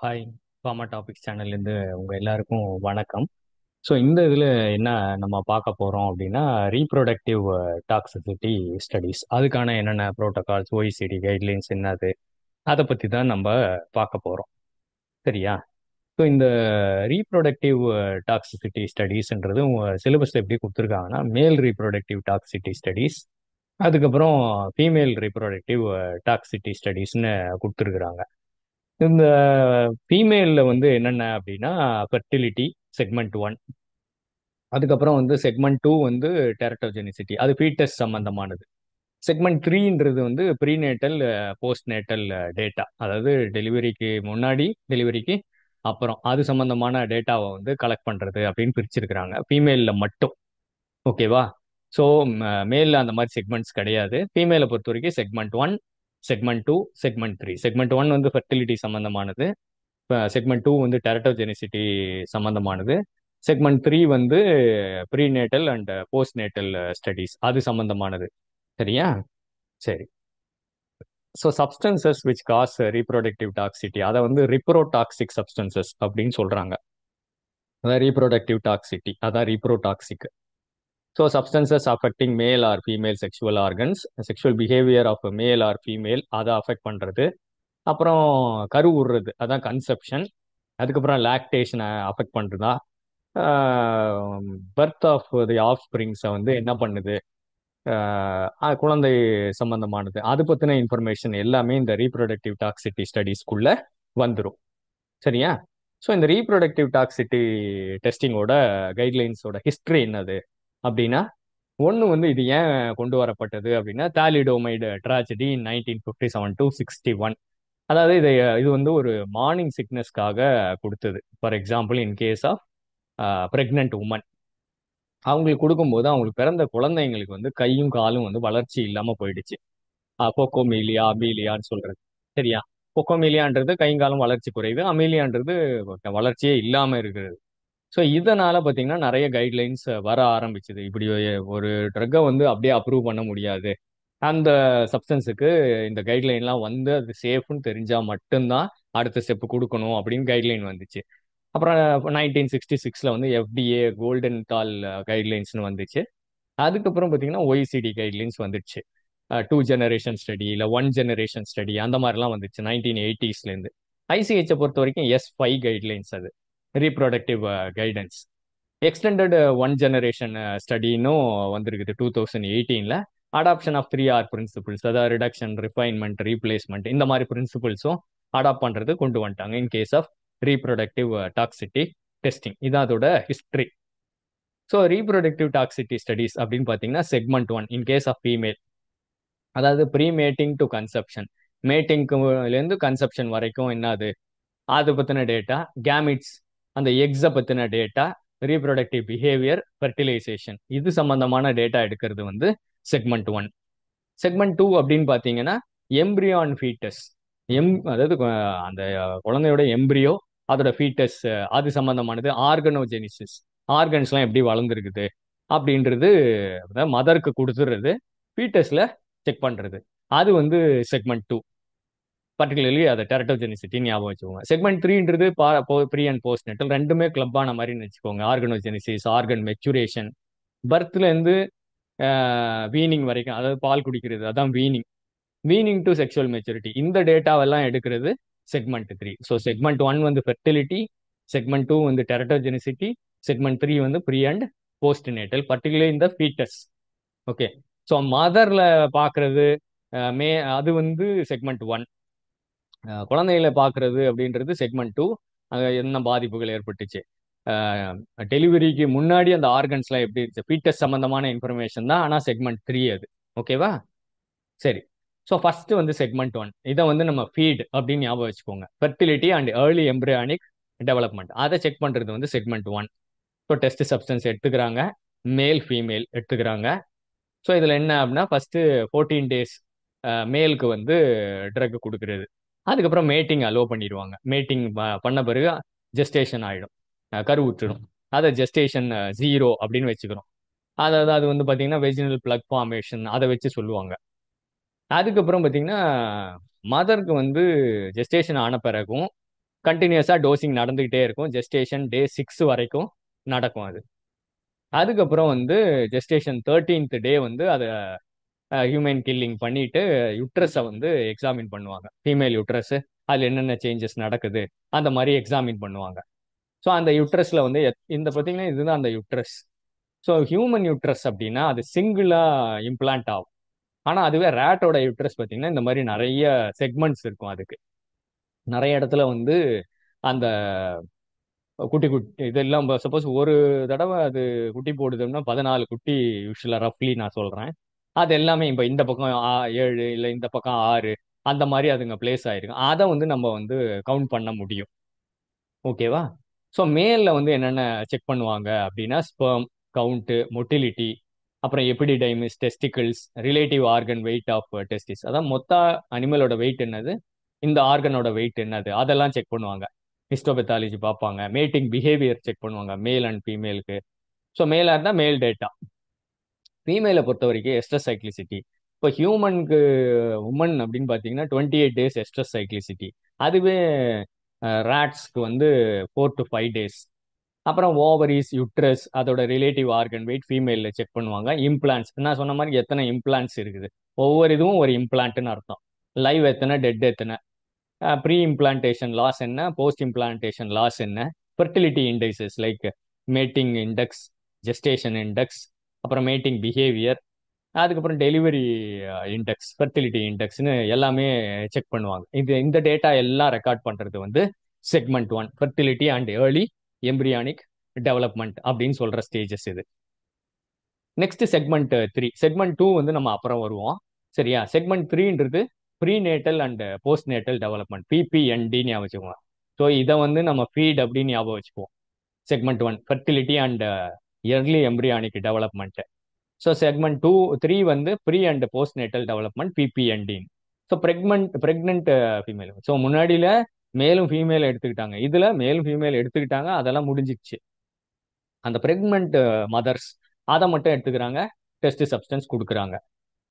Hi. Pharma topics சேனல்லேருந்து உங்கள் எல்லாருக்கும் வணக்கம். ஸோ இந்த இதில் என்ன நம்ம பார்க்க போகிறோம் அப்படின்னா ரீப்ரொடக்டிவ் டாக்ஸிசிட்டி ஸ்டடீஸ் அதுக்கான என்னென்ன ப்ரோட்டோகால்ஸ் ஓஇசிடி கைட்லைன்ஸ் என்னது அதை பற்றி தான் நம்ம பார்க்க போகிறோம். சரியா? ஸோ இந்த ரீப்ரொடக்டிவ் டாக்ஸிசிட்டி ஸ்டடீஸ்ன்றது சிலபஸில் எப்படி கொடுத்துருக்காங்கன்னா மேல் ரீப்ரொடக்டிவ் டாக்ஸிசிட்டி ஸ்டடீஸ், அதுக்கப்புறம் ஃபீமேல் ரீப்ரொடக்டிவ் டாக்ஸிசிட்டி ஸ்டடீஸ்னு கொடுத்துருக்குறாங்க. இந்த ஃபீமேல்ல வந்து என்னென்ன அப்படின்னா ஃபெர்டிலிட்டி செக்மெண்ட் ஒன், அதுக்கப்புறம் வந்து செக்மெண்ட் டூ வந்து டெரட்டோஜெனிசிட்டி, அது ஃபீட்டஸ் சம்பந்தமானது. செக்மெண்ட் த்ரீன்றது வந்து ப்ரீநேட்டல் போஸ்ட் நேட்டல் டேட்டா, அதாவது டெலிவரிக்கு முன்னாடி டெலிவரிக்கு அப்புறம் அது சம்பந்தமான டேட்டாவை வந்து கலெக்ட் பண்றது அப்படின்னு பிரிச்சிருக்கிறாங்க ஃபீமேல்ல மட்டும். ஓகேவா? ஸோ மேலில் அந்த மாதிரி செக்மெண்ட்ஸ் கிடையாது. ஃபீமேலை பொறுத்த வரைக்கும் segment one, segment two, segment three. Segment one வந்து ஃபெர்டிலிட்டி சம்பந்தமானது, செக்மெண்ட் டூ வந்து டெரட்டோஜெனிசிட்டி சம்பந்தமானது, செக்மெண்ட் த்ரீ வந்து prenatal and post natal studies அது சம்பந்தமானது. சரியா? சரி. So substances which cause reproductive toxicity அதை வந்து ரிப்ரோடாக்சிக் சப்ஸ்டன்சஸ் அப்படின்னு சொல்றாங்க. அதான் ரீப்ரொடக்டிவ் டாக்ஸிட்டி, அதான் reprotoxic. So substances affecting male or female sexual organs, sexual behaviour of male or female அதை அஃபெக்ட் பண்றது. அப்புறம் கரு உருறது, அதான் கன்செப்ஷன். அதுக்கப்புறம் லாக்டேஷனை அஃபெக்ட் பண்ணுறதா, பர்த் ஆஃப் தி ஆஃப் ஸ்ப்ரிங்ஸை வந்து என்ன பண்ணுது, குழந்தை சம்பந்தமானது அது பற்றின இன்ஃபர்மேஷன் எல்லாமே இந்த ரீப்ரொடக்டிவ் டாக்ஸிட்டி ஸ்டடீஸ்க்குள்ள வந்துடும். சரியா? ஸோ இந்த ரீப்ரொடக்டிவ் டாக்ஸிட்டி டெஸ்டிங்கோட கைட்லைன்ஸோட ஹிஸ்ட்ரி என்னது அப்படின்னா, ஒன்று வந்து இது ஏன் கொண்டு வரப்பட்டது அப்படின்னா தாலிடோமைடு ட்ராஜடி 1957 to 61. அதாவது இது வந்து ஒரு மார்னிங் சிக்னஸ்க்காக கொடுத்தது. For example in case of pregnant woman, அவங்களுக்கு கொடுக்கும்போது அவங்களுக்கு பிறந்த குழந்தைங்களுக்கு வந்து கையும் காலும் வந்து வளர்ச்சி இல்லாம போயிடுச்சு. பொக்கோமீலியா அமீலியான்னு சொல்றது. சரியா? பொக்கோமீலியான்றது கைங்காலம் வளர்ச்சி குறைவு, அமீலியான்றது வளர்ச்சியே இல்லாம இருக்கிறது. ஸோ இதனால பார்த்தீங்கன்னா நிறைய கைட்லைன்ஸ் வர ஆரம்பிச்சது. இப்படி ஒரு ட்ரக்கை வந்து அப்படியே அப்ரூவ் பண்ண முடியாது, அந்த சப்ஸ்டன்ஸுக்கு இந்த கைட்லைன்லாம் வந்து அது சேஃப்னு தெரிஞ்சா மட்டும்தான் அடுத்த ஸ்டெப் கொடுக்கணும் அப்படின்னு கைட்லைன் வந்துச்சு. அப்புறம் 1966 வந்து எஃப்டிஏ கோல்டன் தால் கைட்லைன்ஸ்னு வந்துச்சு. அதுக்கப்புறம் பார்த்தீங்கன்னா ஒய்சிடி கைட்லைன்ஸ் வந்துடுச்சு. டூ ஜெனரேஷன் ஸ்டடி இல்லை ஒன் ஜெனரேஷன் ஸ்டடி அந்த மாதிரிலாம் வந்துச்சு 1980s. ஐசிஹெச்சை பொறுத்த வரைக்கும் S5 கைட்லைன்ஸ், அது reproductive guidance. Extended one generation ஸ்டடின்னும் வந்திருக்குது 2018. அடாப்ஷன் ஆஃப் 3R பிரின்சிபிள்ஸ், அதாவது ரிடக்ஷன், ரிஃபைன்மெண்ட், ரீப்ளேஸ்மெண்ட், இந்த மாதிரி பிரின்சிபிள்ஸும் அடாப்ட் பண்றது கொண்டு வந்துட்டாங்க in case of reproductive toxicity testing. இது அதோட history. So reproductive toxicity studies அப்படின்னு பார்த்தீங்கன்னா segment one in case of female, அதாவது ப்ரீ மேட்டிங் டு கன்செப்ஷன், மேட்டிங்லேருந்து கன்செப்ஷன் வரைக்கும் என்னது அதை பற்றின டேட்டா, கேமிட்ஸ் அந்த எக்ஸை பற்றின டேட்டா, ரீப்ரொடக்டிவ் பிஹேவியர், ஃபெர்டிலைசேஷன் இது சம்பந்தமான டேட்டா எடுக்கிறது வந்து செக்மெண்ட் ஒன். செக்மெண்ட் டூ அப்படின்னு பார்த்தீங்கன்னா எம்ப்ரியான் ஃபீட்டஸ், அதாவது அந்த குழந்தையோட எம்ப்ரியோ, அதோட ஃபீட்டஸ் அது சம்பந்தமானது. ஆர்கனோஜெனிசிஸ், ஆர்கன்ஸ்லாம் எப்படி வளர்ந்துருக்குது அப்படின்றது மதருக்கு கொடுத்துடுறது, ஃபீட்டஸ்ல செக் பண்றது, அது வந்து செக்மெண்ட் டூ. பர்டிகுலர்லி அதை டெரட்டோஜெனிசிட்டி ஞாபகம் வச்சுக்கோங்க. செக்மெண்ட் த்ரீன்றது ப்ரீ அண்ட் போஸ்ட் நெட்டல் ரெண்டுமே கிளப் ஆன மாதிரி வச்சுக்கோங்க. ஆர்கனோஜெனிசிஸ், ஆர்கன் மெச்சுரேஷன், பர்த்ல இருந்து வீனிங் வரைக்கும், அதாவது பால் குடிக்கிறது அதான் weaning, weaning to sexual maturity, இந்த டேட்டாவெல்லாம் எடுக்கிறது segment three. So segment one வந்து ஃபெர்டிலிட்டி, செக்மெண்ட் டூ வந்து டெரட்டோஜெனிசிட்டி, செக்மெண்ட் த்ரீ வந்து pre and post natal, particular இந்த ஃபீட்டஸ். ஓகே. ஸோ மதர்ல பார்க்கறது மே அது வந்து செக்மெண்ட் ஒன். குழந்தைகளை பார்க்கறது அப்படின்றது செக்மெண்ட் டூ. என்ன பாதிப்புகள் ஏற்பட்டுச்சு, டெலிவரிக்கு முன்னாடி அந்த ஆர்கன்ஸ்லாம் எப்படி இருந்துச்சு, ஃபீட்டஸ் சம்பந்தமான இன்ஃபர்மேஷன் தான், ஆனால் செக்மெண்ட் த்ரீ அது. ஓகேவா? சரி. ஸோ ஃபர்ஸ்ட் வந்து செக்மெண்ட் ஒன், இதை வந்து நம்ம ஃபீட் அப்படின்னு ஞாபகம் வச்சுக்கோங்க. Fertility and early embryonic development அதை செக் பண்ணுறது வந்து segment one. So test substance எடுத்துக்கிறாங்க, மேல் ஃபீமேல் எடுத்துக்கிறாங்க. ஸோ இதில் என்ன அப்படின்னா ஃபர்ஸ்ட் 14 days மேலுக்கு வந்து ட்ரக் கொடுக்கறது. அதுக்கப்புறம் மேட்டிங் அலோவ் பண்ணிடுவாங்க. மேட்டிங் பண்ண பிறகு ஜெஸ்டேஷன் ஆகிடும், கருவுற்றிடும். அதை ஜெஸ்டேஷன் ஜீரோ அப்படின்னு வச்சுக்கிறோம். அதாவது அது வந்து பார்த்தீங்கன்னா வெஜினல் பிளக் ஃபார்மேஷன் அதை வச்சு சொல்லுவாங்க. அதுக்கப்புறம் பார்த்தீங்கன்னா மதருக்கு வந்து ஜெஸ்டேஷன் ஆன பிறகும் கண்டினியூஸாக டோசிங் நடந்துகிட்டே இருக்கும். ஜெஸ்டேஷன் டே 6 வரைக்கும் நடக்கும் அது. அதுக்கப்புறம் வந்து ஜெஸ்டேஷன் 13th டே வந்து அதை ஹியூமன் கில்லிங் பண்ணிட்டு யுட்ரஸை வந்து எக்ஸாமின் பண்ணுவாங்க. ஃபீமேல் யுட்ரஸ், அதில் என்னென்ன சேஞ்சஸ் நடக்குது அந்த மாதிரி எக்ஸாமின் பண்ணுவாங்க. ஸோ அந்த யுட்ரஸ்ல வந்து இந்த பார்த்தீங்கன்னா இதுதான் அந்த யுட்ரஸ். ஸோ ஹியூமன் யுட்ரஸ் அப்படின்னா அது சிங்கிளா இம்ப்ளான்ட் ஆகும். ஆனால் அதுவே ரேட்டோட யுட்ரஸ் பார்த்தீங்கன்னா இந்த மாதிரி நிறைய செக்மெண்ட்ஸ் இருக்கும். அதுக்கு நிறைய இடத்துல வந்து அந்த குட்டி குட்டி இதெல்லாம் சப்போஸ் ஒரு தடவை அது குட்டி போடுதுன்னா 14 குட்டி யூஸ்வலா ரஃப்லி நான் சொல்றேன். அது எல்லாமே இப்போ இந்த பக்கம் 7 இல்லை இந்த பக்கம் 6 அந்த மாதிரி அதுங்க பிளேஸ் ஆயிருக்கு. அதை வந்து நம்ம வந்து கவுண்ட் பண்ண முடியும். ஓகேவா? ஸோ மேல்ல வந்து என்னென்ன செக் பண்ணுவாங்க அப்படின்னா ஸ்பெர்ம் கவுண்ட்டு, மொட்டிலிட்டி, அப்புறம் epididymis, testicles, relative organ weight of testis. அதான் மொத்த அனிமலோட வெயிட் என்னது, இந்த ஆர்கனோட வெயிட் என்னது, அதெல்லாம் செக் பண்ணுவாங்க. ஹிஸ்டோபெத்தாலஜி பார்ப்பாங்க. மேட்டிங் பிஹேவியர் செக் பண்ணுவாங்க மேல் அண்ட் ஃபீமேலுக்கு. ஸோ மேலாக இருந்தால் மேல் டேட்டா. ஃபீமேலை பொறுத்த வரைக்கும் எஸ்ட்ரஸ் சைக்ளிசிட்டி. இப்போ ஹியூமனுக்கு உமன் அப்படின்னு பார்த்தீங்கன்னா 28 days எஸ்ட்ரஸ் சைக்ளிசிட்டி. அதுவே ராட்ஸ்க்கு வந்து 4 to 5 days. அப்புறம் ஓவரிஸ், யுட்ரஸ், அதோட ரிலேட்டிவ் ஆர்கன் வெயிட் ஃபீமேலில் செக் பண்ணுவாங்க. இம்ப்ளான்ஸ் நான் சொன்ன மாதிரி எத்தனை இம்ப்ளான்ஸ் இருக்குது, ஒவ்வொரு இதுவும் ஒரு இம்ப்ளான்ட்னு அர்த்தம். லைவ் எத்தனை, டெட் எத்தனை, ப்ரீ இம்ப்ளான்டேஷன் லாஸ் என்ன, போஸ்ட் இம்ப்ளான்டேஷன் லாஸ் என்ன, fertility indices like matting index, gestation index, அப்புறம் மேட்டிங் பிஹேவியர், அதுக்கப்புறம் டெலிவரி இண்டெக்ஸ், ஃபெர்டிலிட்டி இண்டெக்ஸ்னு எல்லாமே செக் பண்ணுவாங்க. இந்த டேட்டா எல்லாம் ரெக்கார்ட் பண்ணுறது வந்து segment 1 fertility and early embryonic development அப்படின்னு சொல்ற ஸ்டேஜஸ் இது. Next segment 3. செக்மெண்ட் 2 வந்து நம்ம அப்புறம் வருவோம். சரியா? செக்மெண்ட் 3ன்றது prenatal and post natal development, PPND ஞாபகம் வச்சுக்கோங்க. ஸோ இதை வந்து நம்ம ஃபீட் அப்படின்னு ஞாபகம் வச்சுக்குவோம். Segment 1 fertility and early embryonic development. So segment 3 வந்து pre and post natal development, PPND. So pregnant female. So முன்னாடியில மேலும் ஃபீமேல் எடுத்துக்கிட்டாங்க, இதுல மேலும் ஃபீமேல் எடுத்துக்கிட்டாங்க, அதெல்லாம் முடிஞ்சிச்சு. அந்த பிரெக்னென்ட் மதர்ஸ் அதை மட்டும் எடுத்துக்கிறாங்க, டெஸ்ட் சப்ஸ்டன்ஸ் கொடுக்குறாங்க.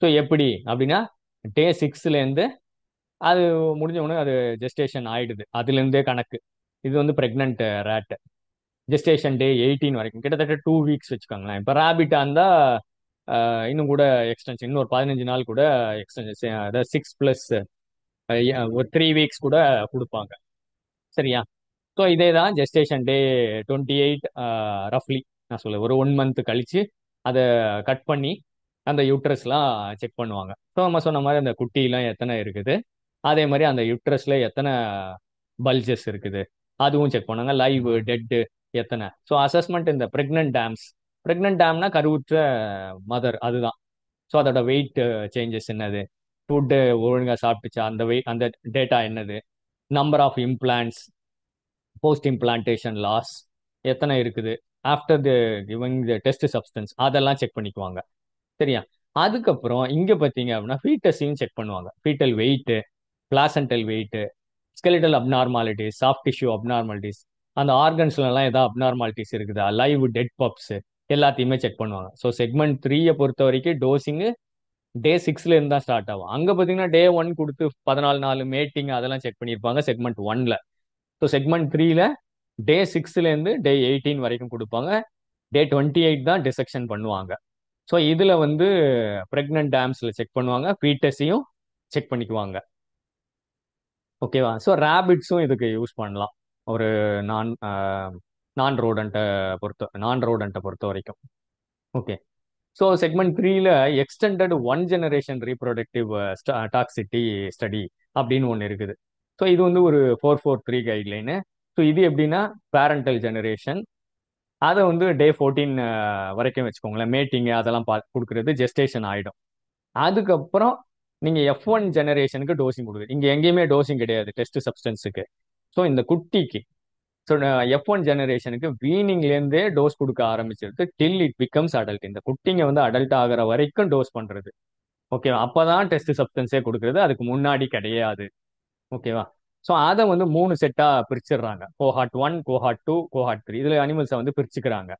ஸோ எப்படி அப்படின்னா டே 6லேருந்து அது முடிஞ்ச உடனே அது ஜெஸ்டேஷன் ஆயிடுது, அதுலேருந்தே கணக்கு. இது வந்து பிரெக்னென்ட் ரேட். ஜெஸ்டேஷன் டே 18 வரைக்கும் கிட்டத்தட்ட 2 weeks வச்சுக்கோங்களேன். இப்போ ரேபிட்டா இருந்தா இன்னும் கூட எக்ஸ்டென்ஷன், இன்னும் ஒரு 15 நாள் கூட எக்ஸ்டென்ஷன், அதாவது 6+ ஒரு 3 weeks கூட கொடுப்பாங்க. சரியா? ஸோ இதே தான் ஜெஸ்டேஷன் டே 28 ரஃப்லி நான் சொல்ல ஒரு 1 month கழிச்சு அதை கட் பண்ணி அந்த யூட்ரஸ்லாம் செக் பண்ணுவாங்க. ஸோ நம்ம சொன்ன மாதிரி அந்த குட்டிலாம் எத்தனை இருக்குது, அதே மாதிரி அந்த யூட்ரஸ்ல எத்தனை பல்ஜஸ் இருக்குது அதுவும் செக் பண்ணுவாங்க. லைவ் டெட்டு எத்தனை. ஸோ அசஸ்மெண்ட் இந்த பிரெக்னன்ட் டேம்ஸ். பிரெக்னன்ட் டேம்னா கருவுற்ற மதர், அதுதான். ஸோ அதோட வெயிட் சேஞ்சஸ் என்னது, ஃபுட்டு ஒழுங்காக சாப்பிட்டுச்சா, அந்த வெயிட், அந்த டேட்டா என்னது, number of implants, post implantation loss எத்தனை இருக்குது, after the giving the test substance, அதெல்லாம் செக் பண்ணிக்குவாங்க. சரியா? அதுக்கப்புறம் இங்க பார்த்தீங்க அப்படின்னா ஃபீட்டஸையும் செக் பண்ணுவாங்க. Fetal weight, placental weight, skeletal abnormalities, soft tissue abnormalities, அந்த ஆர்கன்ஸ்லாம் ஏதாவது அப்நார்மாலிட்டிஸ் இருக்குதா, லைவ் டெட் பப்ஸ் எல்லாத்தையுமே செக் பண்ணுவாங்க. ஸோ செக்மெண்ட் 3 பொறுத்த வரைக்கும் டோசிங்கு டே 6லேருந்து தான் ஸ்டார்ட் ஆகும். அங்கே பார்த்தீங்கன்னா டே 1 கொடுத்து 14 நாள் மேட்டிங் அதெல்லாம் செக் பண்ணியிருப்பாங்க செக்மெண்ட் 1ல. ஸோ செக்மெண்ட் 3ல டே 6லேருந்து டே 18 வரைக்கும் கொடுப்பாங்க. டே 28 தான் டிசெக்ஷன் பண்ணுவாங்க. ஸோ இதில் வந்து ப்ரெக்னென்ட் டேம்ஸில் செக் பண்ணுவாங்க, ஃபீட்டஸையும் செக் பண்ணிக்குவாங்க. ஓகேவா? ஸோ ரேபிட்ஸும் இதுக்கு யூஸ் பண்ணலாம், ஒரு நான் நான் ரோடண்ட்டை பொறுத்த வரைக்கும். ஓகே. ஸோ செக்மெண்ட் 3ல extended 1 generation reproductive toxicity study அப்படின்னு ஒன்று இருக்குது. ஸோ இது வந்து ஒரு 443 கைட்லைனு. ஸோ இது எப்படின்னா பேரண்டல் ஜெனரேஷன், அதை வந்து டே 14 வரைக்கும் வச்சுக்கோங்களேன். மேட்டிங் அதெல்லாம் கொடுக்குறது ஜெஸ்டேஷன் ஆகிடும். அதுக்கப்புறம் நீங்கள் F1 ஜெனரேஷனுக்கு டோசிங் கொடுக்குது. இங்கே எங்கேயுமே டோசிங் கிடையாது டெஸ்ட் சப்ஸ்டன்ஸுக்கு. ஸோ இந்த குட்டிக்கு, ஸோ F1 ஜெனரேஷனுக்கு வீனிங்லேருந்தே டோஸ் கொடுக்க ஆரம்பிச்சிருக்கு டில் இட் பிகம்ஸ் அடல்ட். இந்த குட்டிங்க வந்து அடல்ட் ஆகிற வரைக்கும் டோஸ் பண்ணுறது. ஓகேவா? அப்போதான் டெஸ்ட் சப்ஸ்டன்ஸே கொடுக்குறது, அதுக்கு முன்னாடி கிடையாது. ஓகேவா? ஸோ அதை வந்து 3 செட்டாக பிரிச்சிடுறாங்க. Cohort 1, cohort 2, cohort 3. இதில் அனிமல்ஸை வந்து பிரிச்சுக்கிறாங்க.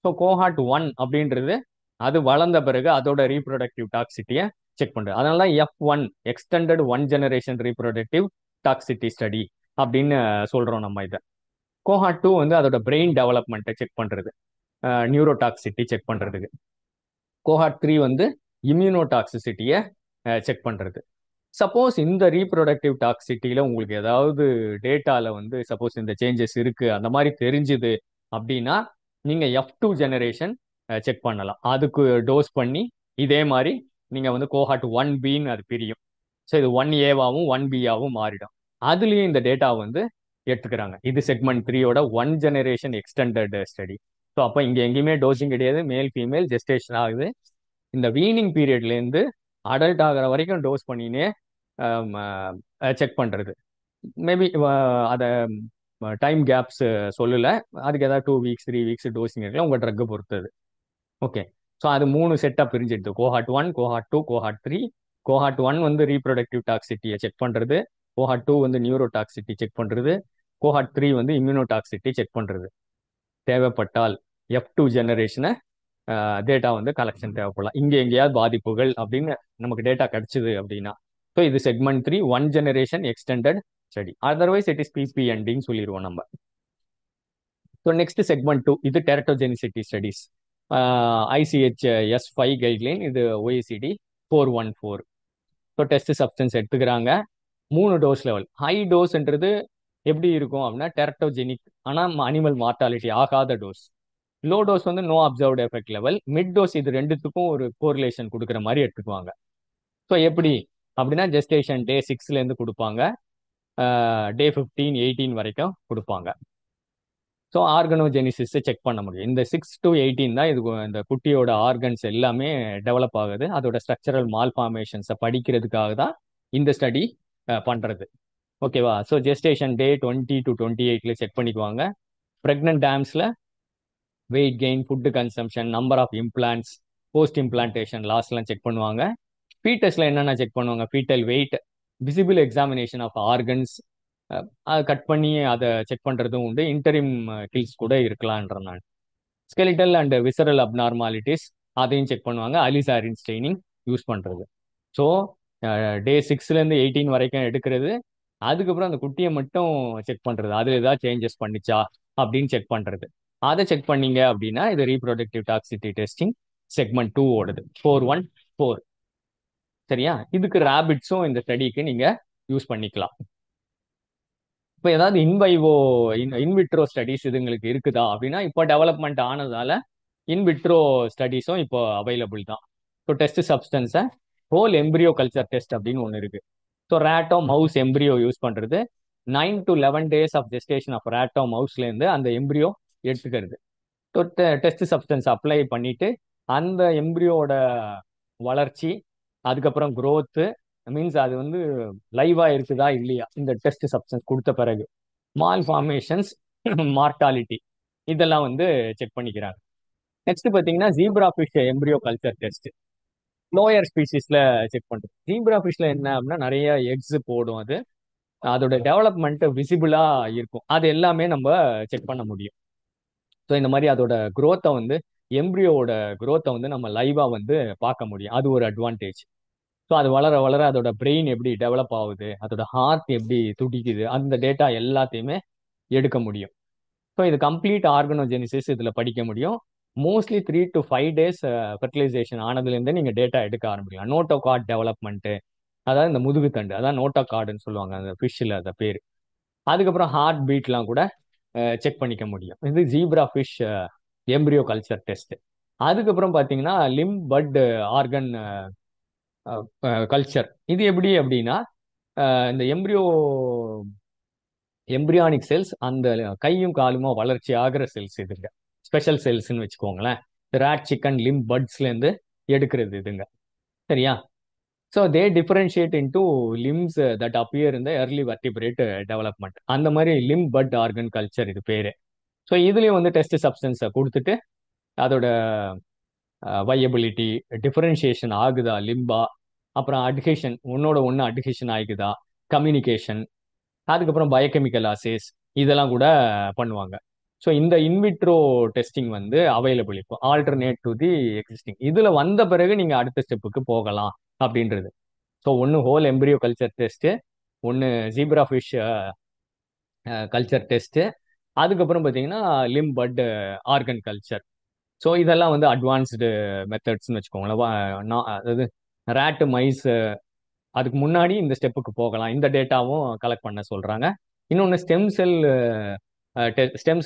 ஸோ கோஹார்ட் 1 அப்படின்றது அது வளர்ந்த பிறகு அதோட ரீப்ரொடக்டிவ் டாக்ஸிட்டியை செக் பண்ணுறது. அதனால தான் F1 extended 1 generation reproductive toxicity study அப்படின்னு சொல்றோம் நம்ம இதை. கோஹார்ட் 2 வந்து அதோட பிரெயின் டெவலப்மெண்ட்டை செக் பண்றது, நியூரோடாக்சிட்டி செக் பண்றதுக்கு. கோஹார்ட் 3 வந்து இம்யூனோடாக்சிசிட்டியை செக் பண்றது. சப்போஸ் இந்த ரீப்ரொடக்டிவ் டாக்ஸிட்டியில உங்களுக்கு ஏதாவது டேட்டால வந்து சப்போஸ் இந்த சேஞ்சஸ் இருக்கு அந்த மாதிரி தெரிஞ்சுது அப்படின்னா நீங்க F2 ஜெனரேஷன் செக் பண்ணலாம். அதுக்கு டோஸ் பண்ணி இதே மாதிரி நீங்க வந்து கோஹார்ட் 1பின்னு அது பிரியும். ஸோ இது 1ஏவாவும் 1பியாவும் மாறிடும். அதுலயும் இந்த டேட்டா வந்து எடுத்துக்கிறாங்க. இது செக்மெண்ட் 3யோட 1 ஜெனரேஷன் எக்ஸ்டெண்டட் ஸ்டடி. ஸோ அப்போ இங்க எங்கேயுமே டோசிங் கிடையாது, மேல் ஃபீமேல் ஜெஸ்டேஷன் ஆகுது. இந்த வீனிங் பீரியட்லேருந்து அடல்ட் ஆகிற வரைக்கும் டோஸ் பண்ணினே செக் பண்ணுறது. மேபி அதை டைம் கேப்ஸ் சொல்லல, அதுக்கு ஏதாவது 2 வீக்ஸ் 3 வீக்ஸ் டோசிங் இருக்கலாம் உங்கள் ட்ரக்கை பொறுத்தது. ஓகே. ஸோ அது 3 செட்டாக பிரிஞ்சிடுது, கோஹார்ட் 1, கோஹார்ட் 2, கோஹார்ட் 3. கோஹார்ட் 1 வந்து ரீப்ரொடக்டிவ் டாக்ஸிட்டியை செக் பண்ணுறது, கோஹார்ட் 2 வந்து நியூரோ டாக்ஸிட்டி செக் பண்ணுறது, கோஹார்ட் 3 வந்து இம்யூனோ டாக்ஸிட்டி செக் பண்ணுறது. தேவைப்பட்டால் F2 ஜெனரேஷனை டேட்டா வந்து கலெக்ஷன் தேவைப்படலாம். இங்கே எங்கேயாவது பாதிப்புகள் அப்படின்னு நமக்கு டேட்டா கிடைச்சிது அப்படின்னா. ஸோ இது segment 3 1 generation extended study. Otherwise it is பிபிஎன்டின்னு சொல்லிடுவோம் நம்ம. ஸோ நெக்ஸ்ட் செக்மெண்ட் 2 இது டெரட்டோஜெனிசிட்டி ஸ்டடிஸ். ICH-S5 கைட்லைன், இது OECD 414. ஸோ டெஸ்ட் சப்ஸ்டன்ஸ் எடுத்துக்கிறாங்க 3 டோஸ் லெவல். ஹை டோஸ்ன்றது எப்படி இருக்கும் அப்படின்னா டெரட்டோஜெனிக், ஆனால் அனிமல் மார்டாலிட்டி ஆகாத டோஸ். லோ டோஸ் வந்து no observed effect level. Mid dose இது ரெண்டுத்துக்கும் ஒரு கோரிலேஷன் கொடுக்குற மாதிரி எடுத்துக்குவாங்க. ஸோ எப்படி அப்படின்னா ஜெஸ்டேஷன் டே 6லேருந்து கொடுப்பாங்க, டே 15 18 வரைக்கும் கொடுப்பாங்க. ஸோ ஆர்கனோஜெனிசிஸ் செக் பண்ண முடியும். இந்த 6 to 18 தான் இது இந்த குட்டியோட ஆர்கன்ஸ் எல்லாமே டெவலப் ஆகுது. அதோட ஸ்ட்ரக்சரல் மால்ஃபார்மேஷன்ஸை படிக்கிறதுக்காக தான் இந்த ஸ்டடி பண்ணுறது. ஓகேவா? ஸோ ஜெஸ்டேஷன் டே 20 to 28ல செக் பண்ணிக்குவாங்க. ப்ரெக்னென்ட் டேம்ஸில் weight gain, food consumption, number of implants, post implantation லாஸ்லாம் செக் பண்ணுவாங்க. ஃபீட்டஸில் என்னென்ன செக் பண்ணுவாங்க? Fetal weight, visible examination of organs, அதை கட் பண்ணி அதை செக் பண்ணுறதும் உண்டு. இன்டரிம் கில்ஸ் கூட இருக்கலான்ற நான். ஸ்கெலிட்டல் அண்ட் விசரல் அப்நார்மாலிட்டிஸ் அதையும் செக் பண்ணுவாங்க. அலிசாரின் ஸ்டெய்னிங் யூஸ் பண்ணுறது. ஸோ டே 6லேருந்து 18 வரைக்கும் எடுக்கிறது. அதுக்கப்புறம் அந்த குட்டியை மட்டும் செக் பண்ணுறது, அதில் ஏதாவது சேஞ்சஸ் பண்ணிச்சா அப்படின்னு செக் பண்ணுறது. அதை செக் பண்ணீங்க அப்படின்னா இது ரீப்ரொடக்டிவ் டாக்ஸிட்டி டெஸ்டிங் செக்மெண்ட் 2 ஓடுது 414. சரியா? இதுக்கு ரேபிட்ஸும் இந்த ஸ்டடிக்கு நீங்கள் யூஸ் பண்ணிக்கலாம். இப்போ ஏதாவது இன்வைவோ இன்விட்ரோ ஸ்டடிஸ் இதுங்களுக்கு இருக்குதா அப்படின்னா இப்போ டெவலப்மெண்ட் ஆனதால இன்விட்ரோ ஸ்டடிஸும் இப்போ அவைலபிள் தான். ஸோ டெஸ்ட் சப்ஸ்டன்ஸை ஹோல் எம்ப்ரியோ கல்ச்சர் டெஸ்ட் அப்படின்னு ஒன்று இருக்கு. ஸோ ரேட்டோ மவுஸ் எம்ப்ரியோ யூஸ் பண்ணுறது. 9 to 11 days of gestation of ரேட்டோ மவுஸ்லேருந்து அந்த எம்ப்ரியோ எடுத்துக்கிறது. ஸோ டெஸ்ட் சப்ஸ்டன்ஸ் அப்ளை பண்ணிட்டு அந்த எம்ப்ரியோட வளர்ச்சி, அதுக்கப்புறம் growth, மீன்ஸ் அது வந்து லைவா இருக்குதா இல்லையா இந்த டெஸ்ட் சப்ஸ்டன்ஸ் கொடுத்த பிறகு, மால் ஃபார்மேஷன்ஸ், மார்டாலிட்டி, இதெல்லாம் வந்து செக் பண்ணிக்கிறாங்க. நெக்ஸ்ட் பார்த்தீங்கன்னா zebra fish embryo culture test. Lower ஸ்பீசிஸ்ல செக் பண்ணுறது. ஜீப்ரா ஃபிஷ்ல என்ன அப்படின்னா நிறைய எக்ஸ் போடும். அது அதோட டெவலப்மெண்ட் விசிபிளா இருக்கும். அது எல்லாமே நம்ம செக் பண்ண முடியும். ஸோ இந்த மாதிரி அதோட growth-அ வந்து எம்ப்ரியோட growth-அ வந்து நம்ம லைவா வந்து பார்க்க முடியும். அது ஒரு அட்வான்டேஜ். ஸோ அது வளர வளர அதோட பிரெயின் எப்படி டெவலப் ஆகுது, அதோட ஹார்ட் எப்படி துடிக்குது, அந்த டேட்டா எல்லாத்தையுமே எடுக்க முடியும். ஸோ இது கம்ப்ளீட் ஆர்கனோஜெனிசிஸ் இதில் படிக்க முடியும். மோஸ்ட்லி 3 to 5 days ஃபெர்டிலைசேஷன் ஆனதுலேருந்து நீங்கள் டேட்டா எடுக்க ஆரம்பிக்கலாம். நோட்டோ கார்ட் டெவலப்மெண்ட்டு, அதாவது இந்த முதுகுத்தண்டு, அதான் நோட்டோ கார்டுன்னு சொல்லுவாங்க அந்த ஃபிஷ்ஷில் அந்த பேர். அதுக்கப்புறம் ஹார்ட் பீட்லாம் கூட செக் பண்ணிக்க முடியும். இது zebra fish embryo culture test. அதுக்கப்புறம் பார்த்தீங்கன்னா லிம் பட் ஆர்கன் கல்ச்சர். இது எப்படி அப்படின்னா இந்த எம்ப்ரியானிக் செல்ஸ், அந்த கையும் காலுமா வளர்ச்சி ஆகிற செல்ஸ் இதுங்க, ஸ்பெஷல் செல்ஸ்ன்னு வச்சுக்கோங்களேன். ரேட், சிக்கன், லிம் பட்ஸ்லேருந்து எடுக்கிறது இதுங்க. சரியா? So they differentiate into limbs that appear இந்த early vertebrate டெவலப்மெண்ட். அந்த மாதிரி லிம் பட் ஆர்கன் கல்ச்சர் இது பேரு. ஸோ இதுலேயும் வந்து டெஸ்ட் சப்ஸ்டன்ஸை கொடுத்துட்டு அதோட வயபிலிட்டி, டிஃபரன்ஷியேஷன் ஆகுதா லிம்பா, அப்புறம் அட்ஹெஷன், ஒன்னோட ஒன்று அட்ஹெஷன் ஆகுதா, கம்யூனிகேஷன், அதுக்கப்புறம் பயோகெமிக்கல் அசேஸ், இதெல்லாம் கூட பண்ணுவாங்க. ஸோ இந்த இன்விட்ரோ டெஸ்டிங் வந்து அவைலபிள் இப்போ, ஆல்டர்னேட் டு தி எக்ஸிஸ்டிங். இதில் வந்த பிறகு நீங்கள் அடுத்த ஸ்டெப்புக்கு போகலாம் அப்படின்றது. ஸோ ஒன்று ஹோல் எம்ப்ரியோ கல்ச்சர் டெஸ்ட்டு, ஒன்று ஜீப்ரா ஃபிஷ் கல்ச்சர் டெஸ்ட்டு. அதுக்கப்புறம் பார்த்தீங்கன்னா limb bud organ culture. So இதெல்லாம் வந்து அட்வான்ஸ்டு மெத்தட்ஸ்னு வச்சுக்கோங்களேன். அதாவது ரேட்டு மைஸ் அதுக்கு முன்னாடி இந்த ஸ்டெப்புக்கு போகலாம். இந்த டேட்டாவும் கலெக்ட் பண்ண சொல்றாங்க. இன்னொன்று ஸ்டெம்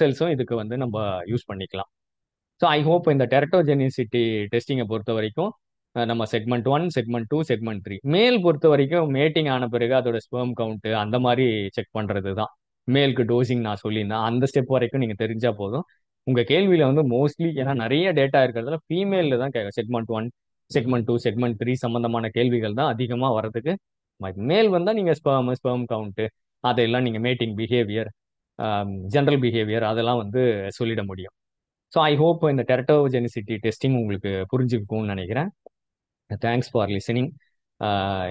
செல்ஸும் இதுக்கு வந்து நம்ம யூஸ் பண்ணிக்கலாம். ஸோ ஐ ஹோப் இந்த டெரட்டோஜெனிசிட்டி டெஸ்டிங்கை பொறுத்த வரைக்கும் நம்ம செக்மெண்ட் 1, செக்மெண்ட் 2, செக்மெண்ட் 3 மேல் பொறுத்த வரைக்கும் மேட்டிங் ஆன பிறகு அதோட ஸ்பெர்ம் கவுண்ட் அந்த மாதிரி செக் பண்றது தான். மேலுக்கு டோசிங் நான் சொல்லியிருந்தேன், அந்த ஸ்டெப் வரைக்கும் நீங்க தெரிஞ்சா போதும். உங்க கேள்வியில வந்து மோஸ்ட்லி ஏன்னா நிறைய டேட்டா இருக்கிறதுல ஃபீமேல்ல தான் கேட்கும். செக்மெண்ட் 1, செக்மெண்ட் 2, செக்மெண்ட் 3 சம்பந்தமான கேள்விகள் தான் அதிகமா வர்றதுக்கு. மேல் வந்தா நீங்க ஸ்பெர்ம் கவுண்ட் அதெல்லாம் நீங்க மேட்டிங் பிஹேவியர், ஜெனரல் பிஹேவியர் அதெல்லாம் வந்து சொல்லிட முடியும். ஸோ ஐ ஹோப் இந்த டெரட்டோஜெனிசிட்டி டெஸ்டிங் உங்களுக்கு புரிஞ்சுக்கும்னு நினைக்கிறேன். Thanks for listening.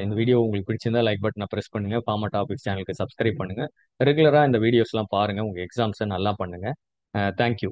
இந்த வீடியோ உங்களுக்கு பிடிச்சிருந்தா லைக் பட்டனை ப்ரெஸ் பண்ணுங்க. ஃபார்மா டாபிக்ஸ் சேனலுக்கு சப்ஸ்கிரைப் பண்ணுங்க. ரெகுலராக இந்த வீடியோஸ்லாம் பாருங்க. உங்க எக்ஸாம்ஸை நல்லா பண்ணுங்க. தேங்க்யூ.